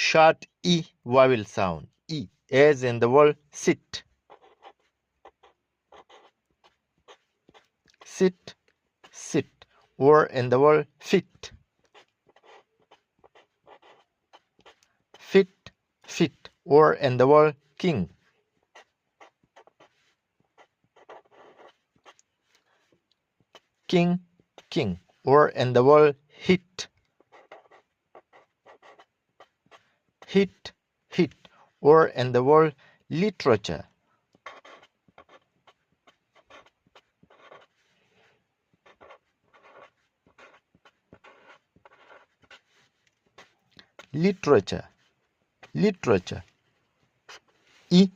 short E vowel sound. E, as in the word sit. Sit, sit, or in the word fit. Fit, fit, or in the word king. King, king, or in the word hit. Hit, hit, or in the word literature. Literature, literature. E,